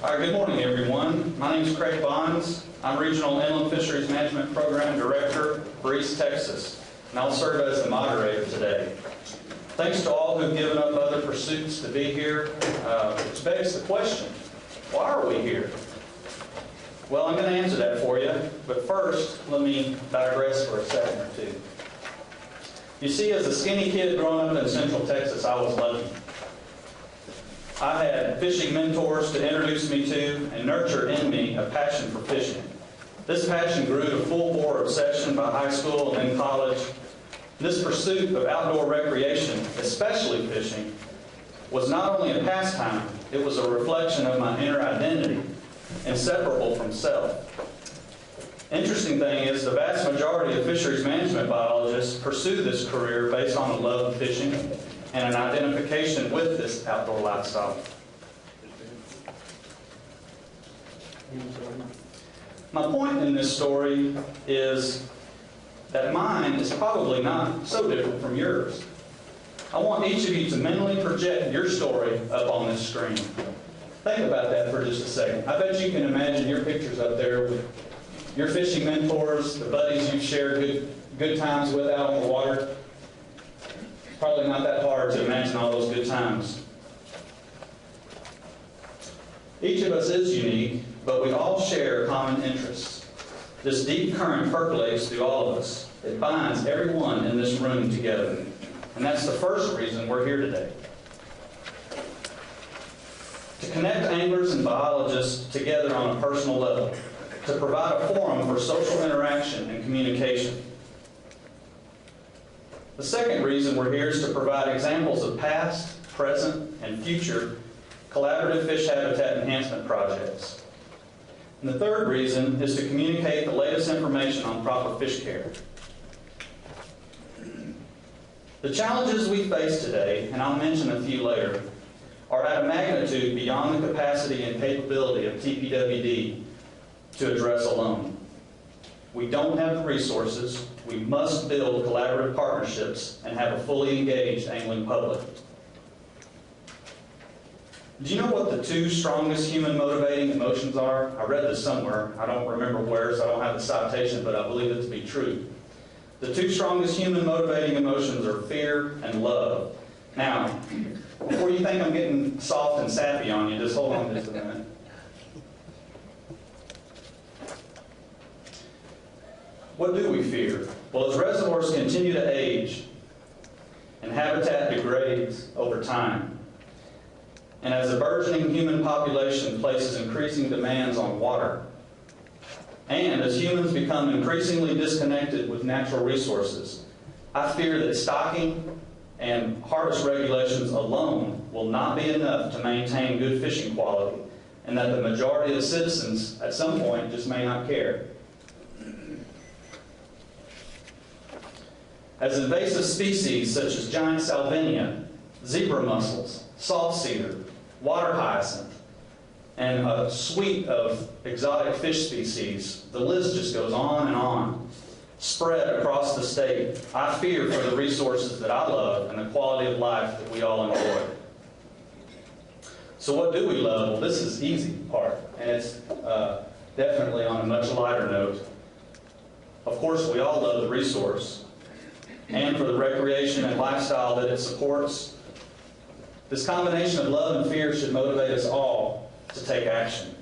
Good morning, everyone. My name is Craig Bonds. I'm Regional Inland Fisheries Management Program Director for East Texas, and I'll serve as the moderator today. Thanks to all who've given up other pursuits to be here. Which begs the question, why are we here? Well, I'm going to answer that for you, but first, let me digress for a second or two. You see, as a skinny kid growing up in Central Texas, I was lucky. I had fishing mentors to introduce me to and nurture in me a passion for fishing. This passion grew to full-bore obsession by high school and then college. This pursuit of outdoor recreation, especially fishing, was not only a pastime, it was a reflection of my inner identity, inseparable from self. Interesting thing is, the vast majority of fisheries management biologists pursue this career based on a love of fishing and an identification with this outdoor lifestyle. My point in this story is that mine is probably not so different from yours. I want each of you to mentally project your story up on this screen. Think about that for just a second. I bet you can imagine your pictures up there with your fishing mentors, the buddies you've shared good times with out on the water. It's probably not that hard to imagine all those good times. Each of us is unique, but we all share common interests. This deep current percolates through all of us. It binds everyone in this room together. And that's the first reason we're here today. To connect anglers and biologists together on a personal level. To provide a forum for social interaction and communication. The second reason we're here is to provide examples of past, present, and future collaborative fish habitat enhancement projects. And the third reason is to communicate the latest information on proper fish care. The challenges we face today, and I'll mention a few later, are at a magnitude beyond the capacity and capability of TPWD to address alone. We don't have the resources. We must build collaborative partnerships and have a fully engaged angling public. Do you know what the two strongest human motivating emotions are? I read this somewhere. I don't remember where, so I don't have the citation, but I believe it to be true. The two strongest human motivating emotions are fear and love. Now, before you think I'm getting soft and sappy on you, just hold on just a minute. What do we fear? Well, as reservoirs continue to age and habitat degrades over time, and as a burgeoning human population places increasing demands on water, and as humans become increasingly disconnected with natural resources, I fear that stocking and harvest regulations alone will not be enough to maintain good fishing quality, and that the majority of citizens at some point just may not care. As invasive species such as giant salvinia, zebra mussels, salt cedar, water hyacinth, and a suite of exotic fish species, the list just goes on, spread across the state, I fear for the resources that I love and the quality of life that we all enjoy. So what do we love? Well, this is the easy part, and it's definitely on a much lighter note. Of course, we all love the resource, and for the recreation and lifestyle that it supports. This combination of love and fear should motivate us all to take action.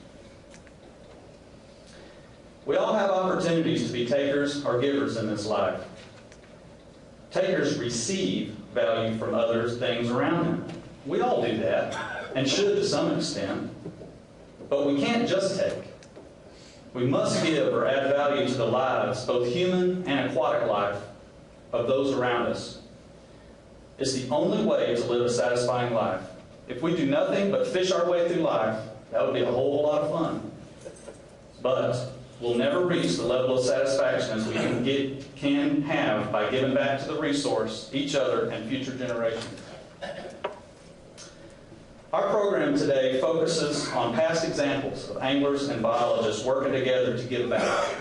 We all have opportunities to be takers or givers in this life. Takers receive value from others, things around them. We all do that, and should to some extent. But we can't just take. We must give or add value to the lives, both human and aquatic life, of those around us. It's the only way to live a satisfying life. If we do nothing but fish our way through life, that would be a whole lot of fun. But we'll never reach the level of satisfaction as we can have by giving back to the resource, each other, and future generations. Our program today focuses on past examples of anglers and biologists working together to give back.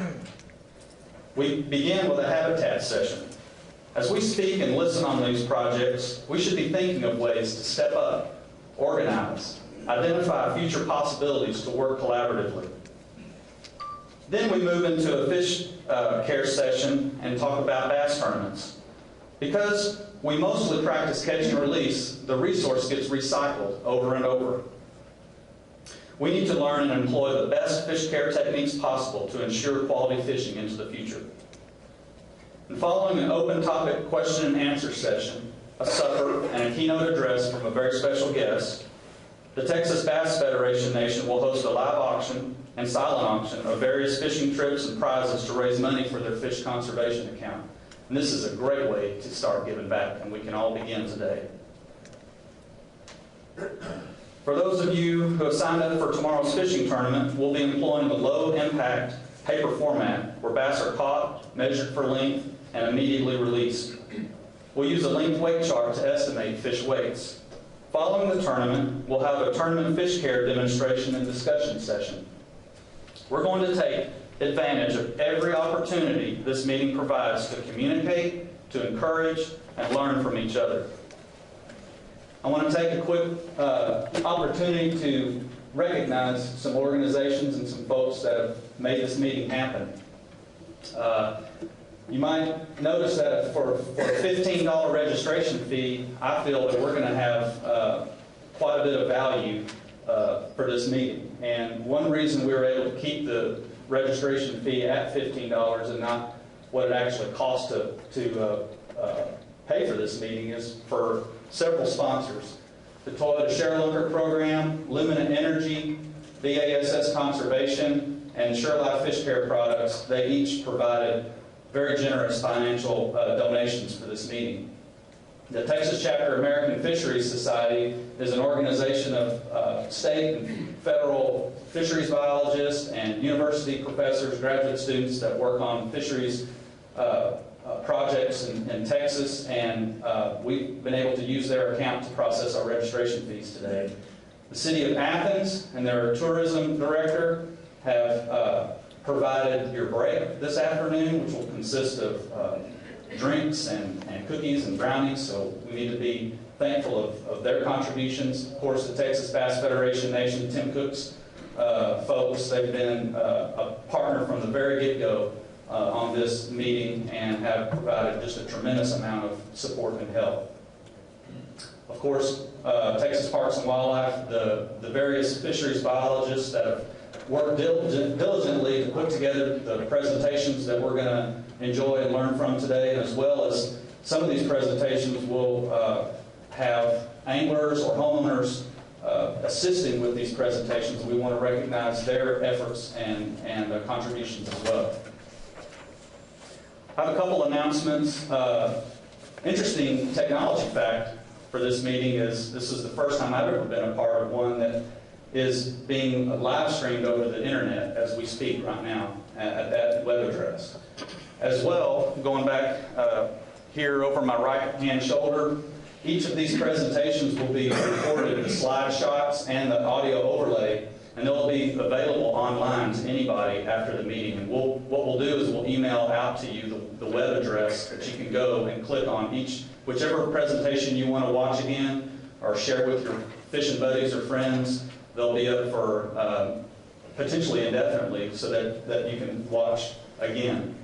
We begin with a habitat session. As we speak and listen on these projects, we should be thinking of ways to step up, organize, identify future possibilities to work collaboratively. Then we move into a fish care session and talk about bass tournaments. Because we mostly practice catch and release, the resource gets recycled over and over. We need to learn and employ the best fish care techniques possible to ensure quality fishing into the future. And following an open topic question and answer session, a supper, and a keynote address from a very special guest, the Texas Bass Federation Nation will host a live auction and silent auction of various fishing trips and prizes to raise money for their fish conservation account. And this is a great way to start giving back, and we can all begin today. For those of you who have signed up for tomorrow's fishing tournament, we'll be employing the low-impact paper format where bass are caught, measured for length, and immediately released. We'll use a linked weight chart to estimate fish weights. Following the tournament, we'll have a tournament fish care demonstration and discussion session. We're going to take advantage of every opportunity this meeting provides to communicate, to encourage, and learn from each other. I want to take a quick opportunity to recognize some organizations and some folks that have made this meeting happen. You might notice that for a $15 registration fee, I feel that we're going to have quite a bit of value for this meeting. And one reason we were able to keep the registration fee at $15 and not what it actually costs to pay for this meeting is for several sponsors. The Toyota Sherlunker Program, Limited Energy, BASS Conservation, and SureLife Fish Care Products. They each provided very generous financial donations for this meeting. The Texas Chapter American Fisheries Society is an organization of state and federal fisheries biologists and university professors, graduate students that work on fisheries projects in Texas, and we've been able to use their account to process our registration fees today. The City of Athens and their tourism director have provided your break this afternoon, which will consist of drinks and cookies and brownies, so we need to be thankful of their contributions. Of course, the Texas Bass Federation Nation, Tim Cook's folks, they've been a partner from the very get-go on this meeting and have provided just a tremendous amount of support and help. Of course, Texas Parks and Wildlife, the various fisheries biologists that have worked diligently to put together the presentations that we're going to enjoy and learn from today, as well as some of these presentations will have anglers or homeowners assisting with these presentations. We want to recognize their efforts and contributions as well. I have a couple announcements. Interesting technology fact for this meeting is this is the first time I've ever been a part of one that is being live streamed over the internet as we speak right now at that web address. As well, going back here over my right hand shoulder, each of these presentations will be recorded in slide shots and the audio overlay, and they'll be available online to anybody after the meeting. And what we'll do is we'll email out to you the web address that you can go and click on whichever presentation you want to watch again or share with your fishing buddies or friends. They'll be up for potentially indefinitely so that you can watch again.